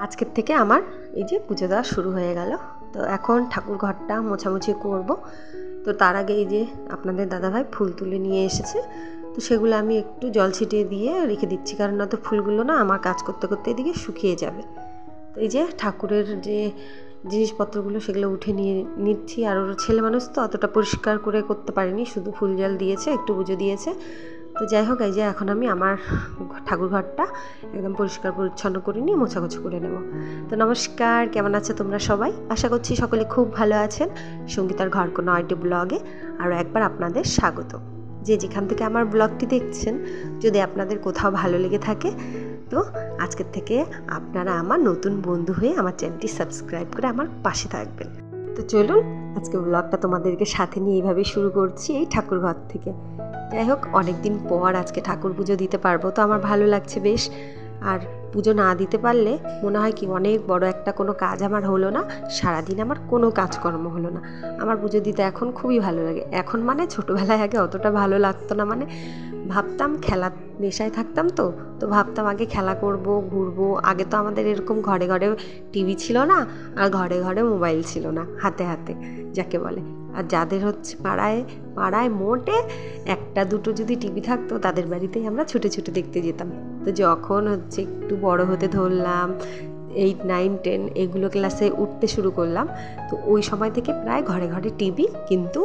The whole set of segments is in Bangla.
আজকের থেকে আমার এই যে পুজো দেওয়া শুরু হয়ে গেল। তো এখন ঠাকুর ঘরটা মোছামুছি করব। তো তার আগে এই যে আপনাদের দাদাভাই ফুল তুলে নিয়ে এসেছে, তো সেগুলো আমি একটু জল ছিটিয়ে দিয়ে রেখে দিচ্ছি, কারণ না তো ফুলগুলো না আমার কাজ করতে করতে এদিকে শুকিয়ে যাবে। তো এই যে ঠাকুরের যে জিনিসপত্রগুলো সেগুলো উঠে নিয়ে নিচ্ছি। আর ওর ছেলে মানুষ তো অতটা পরিষ্কার করে করতে পারিনি, শুধু ফুল জল দিয়েছে, একটু পুজো দিয়েছে। তো যাই হোক, এই যে এখন আমি আমার ঠাকুর ঘরটা একদম পরিষ্কার পরিচ্ছন্ন করে নিয়ে মোছাগুছি করে নেব। তো নমস্কার, কেমন আছে তোমরা সবাই? আশা করছি সকলে খুব ভালো আছেন। সঙ্গীতার ঘর কোনো আইডি ব্লগে আরও একবার আপনাদের স্বাগত। যে যেখান থেকে আমার ব্লগটি দেখছেন, যদি আপনাদের কোথাও ভালো লেগে থাকে, তো আজকের থেকে আপনারা আমার নতুন বন্ধু হয়ে আমার চ্যানেলটি সাবস্ক্রাইব করে আমার পাশে থাকবেন। তো চলুন আজকে ব্লগটা তোমাদেরকে সাথে নিয়ে এইভাবেই শুরু করছি, এই ঠাকুর ঘর থেকে। যাই হোক, অনেকদিন পর আজকে ঠাকুর পুজো দিতে পারবো, তো আমার ভালো লাগছে বেশ। আর পুজো না দিতে পারলে মনে হয় কি অনেক বড় একটা কোনো কাজ আমার হলো না, সারাদিন আমার কোনো কাজকর্ম হলো না। আমার পুজো দিতে এখন খুবই ভালো লাগে। এখন মানে ছোটোবেলায় আগে অতটা ভালো লাগতো না, মানে ভাবতাম খেলার নেশায় থাকতাম, তো ভাবতাম আগে খেলা করব, ঘুরবো। আগে তো আমাদের এরকম ঘরে ঘরে টিভি ছিল না, আর ঘরে ঘরে মোবাইল ছিল না, হাতে হাতে যাকে বলে। আর যাদের হচ্ছে পাড়ায় মোটে একটা দুটো যদি টিভি থাকতো, তাদের বাড়িতেই আমরা ছুটে ছুটে দেখতে যেতাম। তো যখন হচ্ছে একটু বড় হতে ধরলাম, 8, 9, 10 এগুলো ক্লাসে উঠতে শুরু করলাম, তো ওই সময় থেকে প্রায় ঘরে ঘরে টিভি। কিন্তু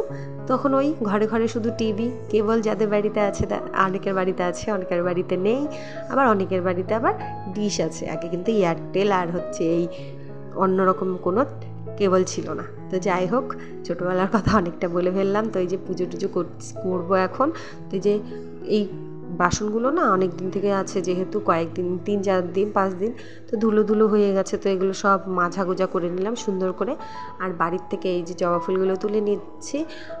তখন ওই ঘরে ঘরে শুধু টিভি, কেবল যাদের বাড়িতে আছে, অনেকের বাড়িতে আছে, অনেকের বাড়িতে নেই, আবার অনেকের বাড়িতে আবার ডিশ আছে। আগে কিন্তু এয়ারটেল আর হচ্ছে এই অন্যরকম কোনো কেবল ছিল না। তো যাই হোক, ছোটোবেলার কথা অনেকটা বলে ফেললাম। তো এই যে পুজো টুজো করবো এখন। তো যে এই বাসনগুলো না অনেক দিন থেকে আছে, যেহেতু কয়েকদিন, 3-4 দিন 5 দিন, তো ধুলো ধুলো হয়ে গেছে। তো এগুলো সব মাঝাগোজা করে নিলাম সুন্দর করে। আর বাড়ির থেকে এই যে জবা ফুলগুলো তুলে নিচ্ছি।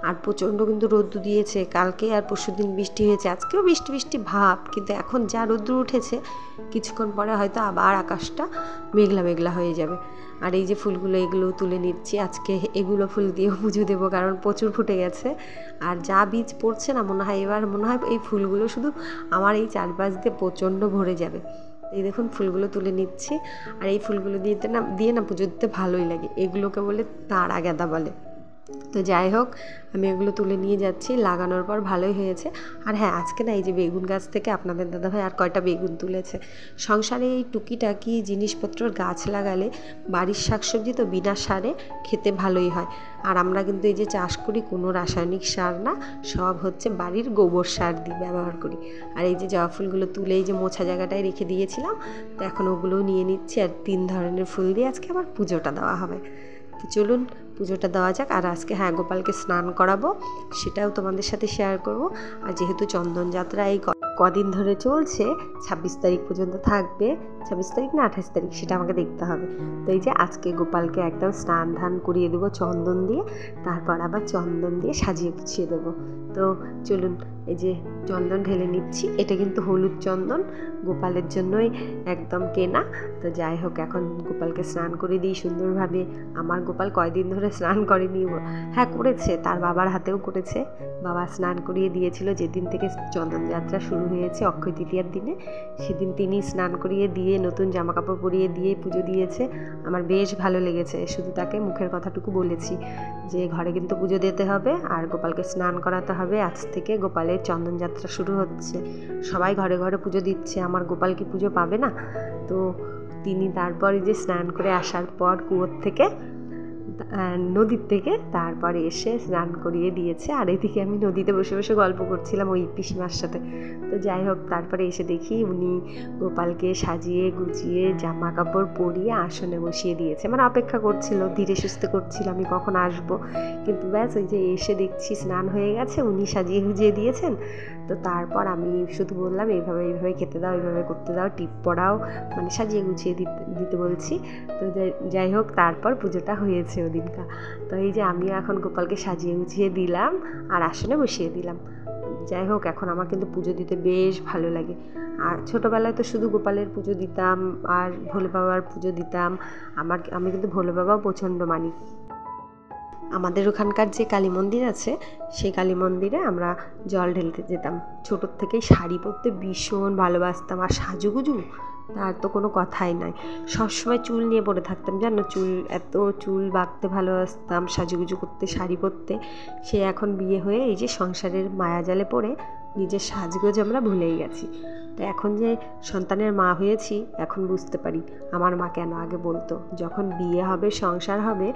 আর প্রচণ্ড কিন্তু রোদ্দু দিয়েছে, কালকে আর পরশুদিন বৃষ্টি হয়েছে, আজকেও বৃষ্টি বৃষ্টি ভাব, কিন্তু এখন যা রোদ্দু উঠেছে, কিছুক্ষণ পরে হয়তো আবার আকাশটা মেঘলা মেঘলা হয়ে যাবে। আর এই যে ফুলগুলো, এগুলো তুলে নিচ্ছি। আজকে এগুলো ফুল দিয়েও পুজো দেবো, কারণ প্রচুর ফুটে গেছে। আর যা বীজ পড়ছে না, মনে হয় এই ফুলগুলো শুধু আমার এই চারপাশ দিয়ে প্রচণ্ড ভরে যাবে। এই দেখুন ফুলগুলো তুলে নিচ্ছি। আর এই ফুলগুলো দিয়ে না পুজো দিতে ভালোই লাগে। এগুলোকে বলে তারা গাঁদা বলে। তো যাই হোক, আমি এগুলো তুলে নিয়ে যাচ্ছি, লাগানোর পর ভালোই হয়েছে। আর হ্যাঁ, আজকে না এই যে বেগুন গাছ থেকে আপনাদের দাদাভাই আর কয়টা বেগুন তুলেছে। সংসারে এই টুকিটাকি জিনিসপত্রর গাছ লাগালে বাড়ির শাকসবজি তো বিনা সারে খেতে ভালোই হয়। আর আমরা কিন্তু এই যে চাষ করি, কোনো রাসায়নিক সার না, সব হচ্ছে বাড়ির গোবর সার দিয়ে ব্যবহার করি। আর এই যে জবা ফুলগুলো তুলে এই যে মোছা জায়গাটায় রেখে দিয়েছিলাম, তো এখন ওগুলোও নিয়ে নিচ্ছি। আর 3 ধরনের ফুল দিয়ে আজকে আমার পুজোটা দেওয়া হবে। তো চলুন পুজোটা দেওয়া যাক। আর আজকে হ্যাঁ, গোপালকে স্নান করাবো, সেটাও তোমাদের সাথে শেয়ার করব। আর যেহেতু চন্দন যাত্রা এই কদিন ধরে চলছে, 26 তারিখ পর্যন্ত থাকবে, 26 তারিখ না 28 তারিখ, সেটা আমাকে দেখতে হবে। তো এই যে আজকে গোপালকে একদম স্নান ধান করিয়ে দেবো চন্দন দিয়ে, তারপর আবার চন্দন দিয়ে সাজিয়ে গুছিয়ে দেবো। তো চলুন, এই যে চন্দন ঢেলে নিচ্ছি। এটা কিন্তু হলুদ চন্দন, গোপালের জন্যই একদম কেনা। তো যাই হোক, এখন গোপালকে স্নান করে দিই সুন্দরভাবে। আমার গোপাল কয়দিন ধরে স্নান করেনি, হ্যাঁ করেছে, তার বাবার হাতেও করেছে। বাবা স্নান করিয়ে দিয়েছিল যেদিন থেকে চন্দন যাত্রা শুরু হয়েছে, অক্ষয় তৃতীয়ার দিনে, সেদিন তিনি স্নান করিয়ে দিয়ে নতুন জামা কাপড় পরিয়ে দিয়ে পুজো দিয়েছে। আমার বেশ ভালো লেগেছে। শুধু তাকে মুখের কথাটুকু বলেছি যে ঘরে কিন্তু পুজো দিতে হবে আর গোপালকে স্নান করাতে হবে। আজ থেকে গোপালের চন্দন যাত্রা শুরু হচ্ছে, সবাই ঘরে ঘরে পুজো দিচ্ছে, আমার গোপাল কি পুজো পাবে না? তো তিনি তারপরে যে স্নান করে আসার পর কুয়োর থেকে, নদীর থেকে তারপরে এসে স্নান করিয়ে দিয়েছে। আর এদিকে আমি নদীতে বসে বসে গল্প করছিলাম ওই পিসিমার সাথে। তো যাই হোক, তারপরে এসে দেখি উনি গোপালকে সাজিয়ে গুছিয়ে জামা কাপড় পরিয়ে আসনে বসিয়ে দিয়েছে, মানে অপেক্ষা করছিল, ধীরে সুস্থে করছিল আমি কখন আসবো। কিন্তু ব্যাস, ওই যে এসে দেখছি স্নান হয়ে গেছে, উনি সাজিয়ে গুজিয়ে দিয়েছেন। তো তারপর আমি শুধু বললাম এইভাবে এইভাবে খেতে দাও, এইভাবে করতে দাও, টিপ পড়াও, মানে সাজিয়ে গুছিয়ে দিতে বলছি। তো যাই হোক, তারপর পুজোটা হয়েছে ওদিনকা। তো এই যে আমিও এখন গোপালকে সাজিয়ে গুছিয়ে দিলাম আর আসনে বসিয়ে দিলাম। যাই হোক, এখন আমার কিন্তু পুজো দিতে বেশ ভালো লাগে। আর ছোটোবেলায় তো শুধু গোপালের পুজো দিতাম আর ভোলে বাবার পুজো দিতাম। আমি কিন্তু ভোলে বাবাও প্রচণ্ড মানি। আমাদের ওখানকার যে কালী মন্দির আছে, সেই কালী মন্দিরে আমরা জল ঢেলতে যেতাম। ছোটোর থেকেই শাড়ি পরতে ভীষণ ভালোবাসতাম, আর সাজুগুজু তার তো কোনো কথাই নাই। সবসময় চুল নিয়ে পড়ে থাকতাম, জানো, এত চুল বাঁধতে ভালোবাসতাম, সাজুগুজু করতে, শাড়ি পরতে। সে এখন বিয়ে হয়ে এই যে সংসারের মায়াজালে পড়ে নিজের সাজগোজ আমরা ভুলেই গেছি। তো এখন যে সন্তানের মা হয়েছি, এখন বুঝতে পারি আমার মা কেন আগে বলতো যখন বিয়ে হবে, সংসার হবে,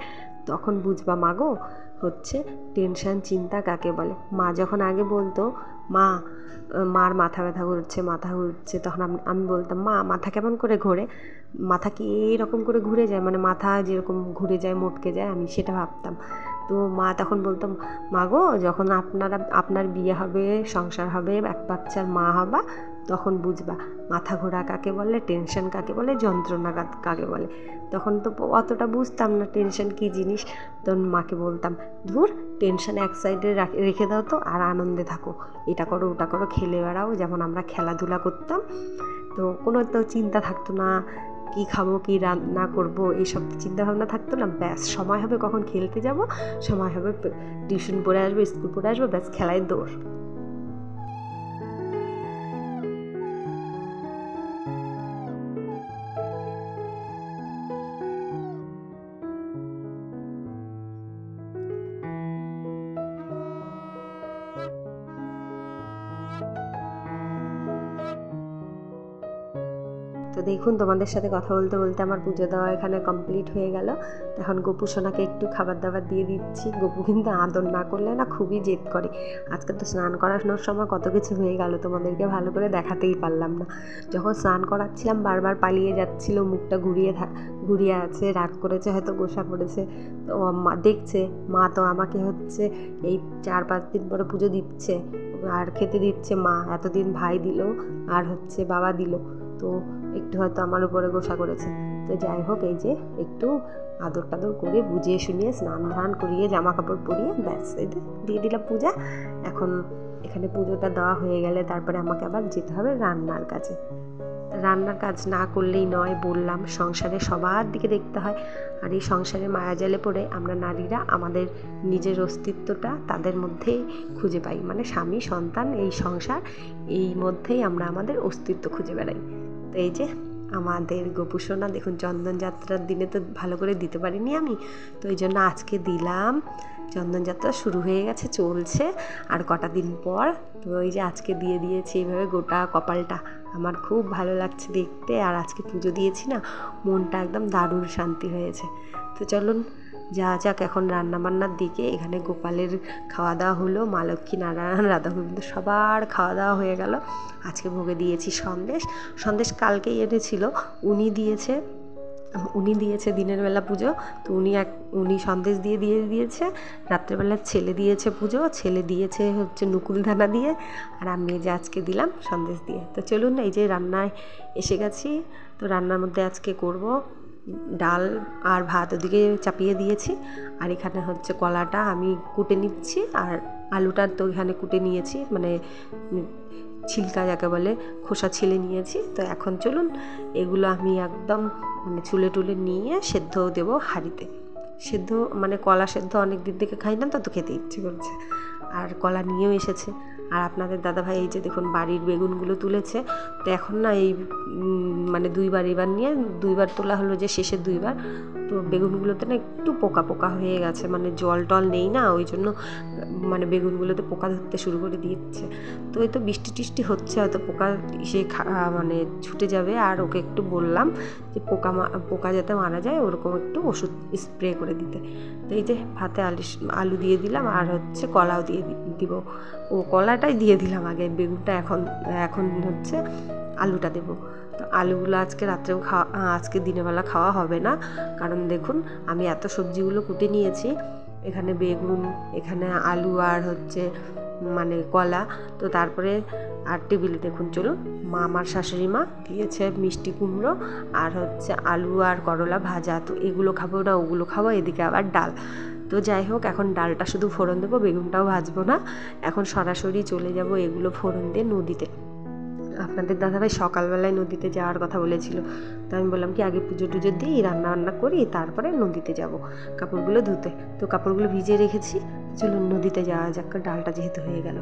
তখন বুঝবা মাগো হচ্ছে টেনশন, চিন্তা কাকে বলে। মা যখন আগে বলতো মার মাথা ব্যথা ঘুরছে, তখন আমি বলতাম, মা মাথা কেমন করে ঘোরে, মাথা কি এইরকম করে ঘুরে যায়, মানে মাথা যেরকম ঘুরে যায়, মটকে যায়, আমি সেটা ভাবতাম। তো মা তখন বলতাম, মা গো যখন আপনার বিয়ে হবে, সংসার হবে, এক বাচ্চার মা হবা, তখন বুঝবা মাথা ঘোরা কাকে বলে, টেনশন কাকে বলে, যন্ত্রণা কাকে বলে। তখন তো অতটা বুঝতাম না টেনশন কী জিনিস। তখন মাকে বলতাম, ধুর, টেনশন এক সাইডে রেখে দাও তো, আর আনন্দে থাকো, এটা করো ওটা করো, খেলে বেড়াও, যেমন আমরা খেলাধুলা করতাম। তো কোনো তো চিন্তা থাকতো না, কী খাবো, কী রান্না করবো, এইসব চিন্তা ভাবনা থাকতো না। ব্যাস, সময় হবে কখন খেলতে যাব, সময় হবে টিউশন পড়ে আসবো, স্কুল পড়ে আসবো, ব্যাস খেলায় দৌড়। তো দেখুন, তোমাদের সাথে কথা বলতে বলতে আমার পুজো দেওয়া এখানে কমপ্লিট হয়ে গেল। এখন গপু সোনাকে একটু খাবার দাবার দিয়ে দিচ্ছি। গপু কিন্তু আদর না করলে না খুবই জেদ করে। আজকে তো স্নান করানোর সময় কত কিছু হয়ে গেল, তোমাদেরকে ভালো করে দেখাতেই পারলাম না। যখন স্নান করাচ্ছিলাম বারবার পালিয়ে যাচ্ছিল, মুখটা ঘুরিয়ে আছে, রাগ করেছে, হয়তো গোসা পড়েছে। তো মা দেখছে, মা তো আমাকে হচ্ছে এই 4-5 দিন পরে পুজো দিচ্ছে আর খেতে দিচ্ছে। মা এতদিন ভাই দিল আর হচ্ছে বাবা দিল, তো একটু হয়তো আমার উপরে গোসা করেছে। তো যাই হোক, এই যে একটু আদর টাদর করে বুঝিয়ে শুনিয়ে স্নান ধান করিয়ে জামা কাপড় পরিয়ে ব্যাস এই দিয়ে দিলাম পূজা। এখন এখানে পুজোটা দেওয়া হয়ে গেলে তারপরে আমাকে আবার যেতে হবে রান্নার কাজে। রান্নার কাজ না করলেই নয়, বললাম সংসারে সবার দিকে দেখতে হয়। আর এই সংসারে মায়াজালে পড়ে আমরা নারীরা আমাদের নিজের অস্তিত্বটা তাদের মধ্যেই খুঁজে পাই, মানে স্বামী সন্তান এই সংসার, এই মধ্যেই আমরা আমাদের অস্তিত্ব খুঁজে বেড়াই। তো এই যে আমাদের গপু সোনা দেখুন, চন্দন যাত্রার দিনে তো ভালো করে দিতে পারিনি আমি, তো এই জন্য আজকে দিলাম। চন্দনযাত্রা শুরু হয়ে গেছে, চলছে আর কটা দিন পর। তো ওই যে আজকে দিয়ে দিয়েছি এইভাবে গোটা কপালটা, আমার খুব ভালো লাগছে দেখতে। আর আজকে পুজো দিয়েছি না, মনটা একদম দারুণ শান্তি হয়েছে। তো চলুন যাক এখন রান্নাবান্নার দিকে। এখানে গোপালের খাওয়া দাওয়া হলো, মা লক্ষ্মী, নারায়ণ, রাধা গোবিন্দ সবার খাওয়া দাওয়া হয়ে গেল। আজকে ভোগে দিয়েছি সন্দেশ কালকেই এনেছিল, উনি দিয়েছে দিনের বেলা পুজো। তো উনি সন্দেশ দিয়েছে। রাত্রেবেলা ছেলে দিয়েছে পুজো, ছেলে দিয়েছে হচ্ছে নুকুলদানা দিয়ে, আর আমি যে আজকে দিলাম সন্দেশ দিয়ে। তো চলুন, এই যে রান্নায় এসে গেছি। তো রান্নার মধ্যে আজকে করব ডাল আর ভাত, ওদিকে চাপিয়ে দিয়েছি। আর এখানে হচ্ছে কলাটা আমি কুটে নিচ্ছি, আর আলুটা তো এখানে কুটে নিয়েছি, মানে ছিলকা যাকে বলে, খোসা ছিলে নিয়েছি। তো এখন চলুন এগুলো আমি একদম মানে চুলে টুলে নিয়ে সেদ্ধ দেবো হাঁড়িতে। সেদ্ধ মানে কলা সেদ্ধ অনেক দিন থেকে খাই না, তো খেতে ইচ্ছে করছে। আর কলা নিয়েও এসেছে। আর আপনাদের দাদাভাই এই যে দেখুন বাড়ির বেগুনগুলো তুলেছে। তো এখন না এই মানে এবার নিয়ে 2বার তোলা হলো, যে শেষের 2বার। তো বেগুনগুলোতে না একটু পোকা পোকা হয়ে গেছে, মানে জল টল নেই না, ওই জন্য মানে বেগুনগুলোতে পোকা ধরতে শুরু করে দিচ্ছে। তো এই তো বৃষ্টি টিষ্টি হচ্ছে, হয়তো পোকা সে মানে ছুটে যাবে। আর ওকে একটু বললাম যে পোকা যাতে মারা যায় ওরকম একটু ওষুধ স্প্রে করে দিতে। তো এই যে ভাতে আলু দিয়ে দিলাম, আর হচ্ছে কলাও দিয়ে দিব। কলাটাই দিয়ে দিলাম আগে, বেগুনটা এখন হচ্ছে আলুটা দেবো। তো আলুগুলো আজকে দিনের বেলা খাওয়া হবে না, কারণ দেখুন আমি এত সবজিগুলো কুটে নিয়েছি। এখানে বেগুন, এখানে আলু, আর হচ্ছে মানে কলা। তো তারপরে আর টেবিলে দেখুন, চলুন আমার শাশুড়ি মা দিয়েছে মিষ্টি কুমড়ো, আর হচ্ছে আলু আর করলা ভাজা। তো এগুলো খাবো না, ওগুলো খাবো, এদিকে আবার ডাল। তো যাই হোক, এখন ডালটা শুধু ফোড়ন দেবো, বেগুনটাও ভাজবো না। এখন সরাসরি চলে যাব এগুলো ফোড়ন দিয়ে নদীতে। আপনাদের দাদাভাই সকালবেলায় নদীতে যাওয়ার কথা বলেছিল। তো আমি বললাম কি আগে পুজো টুজো দিই, রান্না করি, তারপরে নদীতে যাব কাপড়গুলো ধুতে। তো কাপড়গুলো ভিজিয়ে রেখেছি। চলুন নদীতে যাওয়া যাক, ডালটা যেহেতু হয়ে গেল।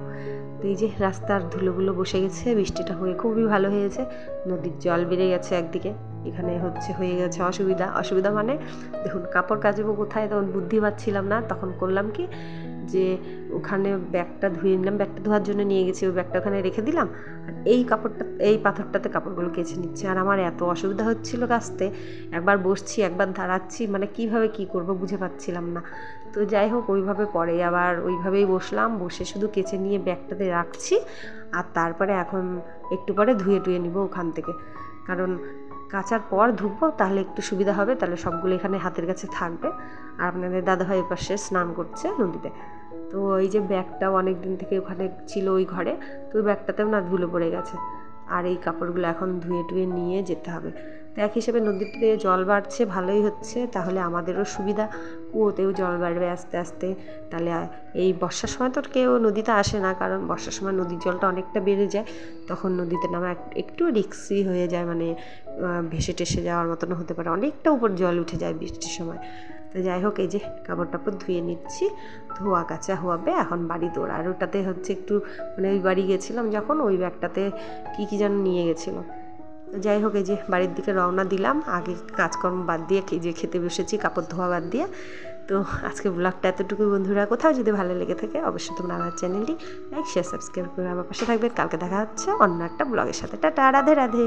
তো এই যে রাস্তার ধুলোগুলো বসে গেছে, বৃষ্টিটা হয়ে খুবই ভালো হয়েছে। নদীর জল বেড়ে গেছে একদিকে, এখানে হয়ে গেছে অসুবিধা মানে দেখুন কাপড় কাচবো কোথায়, তখন বুদ্ধি পাচ্ছিলাম না। তখন করলাম কি, যে ওখানে ব্যাগটা ধুয়ে নিলাম, ব্যাগটা ধোয়ার জন্য নিয়ে গেছি, ওই ব্যাগটা ওখানে রেখে দিলাম, আর এই পাথরটাতে কাপড়গুলো কেচে নিচ্ছে। আর আমার এত অসুবিধা হচ্ছিল কাচতে, একবার বসছি একবার দাঁড়াচ্ছি, মানে কিভাবে কি করব বুঝে পাচ্ছিলাম না। তো যাই হোক ওইভাবে পরে আবার ওইভাবেই বসলাম, বসে শুধু কেচে নিয়ে ব্যাগটাতে রাখছি। আর তারপরে এখন একটু পরে ধুয়ে নিব ওখান থেকে, কারণ কাচার পর ধুবো তাহলে একটু সুবিধা হবে, তাহলে সবগুলো এখানে হাতের কাছে থাকবে। আর আপনাদের দাদাভাই পাশে স্নান করছে নদীতে। তো এই যে ব্যাগটাও অনেক দিন থেকে ওখানে ছিল ওই ঘরে, তো ওই ব্যাগটাতেও না ধুলো পড়ে গেছে। আর এই কাপড়গুলো এখন ধুয়ে নিয়ে যেতে হবে। তো এক হিসেবে নদীতে জল বাড়ছে, ভালোই হচ্ছে, তাহলে আমাদেরও সুবিধা, কুয়োতেও জল বাড়বে আস্তে আস্তে। তাহলে এই বর্ষার সময় তো কেউ নদীতে আসে না, কারণ বর্ষার সময় নদীর জলটা অনেকটা বেড়ে যায়, তখন নদীতে নামা একটু রিস্কি হয়ে যায়, মানে ভেসে টেসে যাওয়ার মতন হতে পারে, অনেকটা উপর জল উঠে যায় বৃষ্টির সময়। তো যাই হোক এই যে কাপড় টাপড় ধুয়ে নিচ্ছি, ধোয়া কাচা হবে, এখন বাড়ি দৌড়। আর ওটাতে একটু মানে ওই বাড়ি গেছিলাম যখন, ওই ব্যাগটাতে কী যেন নিয়ে গেছিলো। যাই হোক এই যে বাড়ির দিকে রওনা দিলাম, আগে কাজকর্ম বাদ দিয়ে খেতে বসেছি, কাপড় ধোয়া বাদ দিয়ে। তো আজকে ব্লগটা এতটুকু বন্ধুরা, কোথাও যদি ভালো লেগে থাকে অবশ্যই তোমরা আমার চ্যানেলটি লাইক শেয়ার সাবস্ক্রাইব করে আমার পাশে থাকবে। কালকে দেখা হচ্ছে অন্য একটা ব্লগের সাথে। টাটা, রাধে রাধে।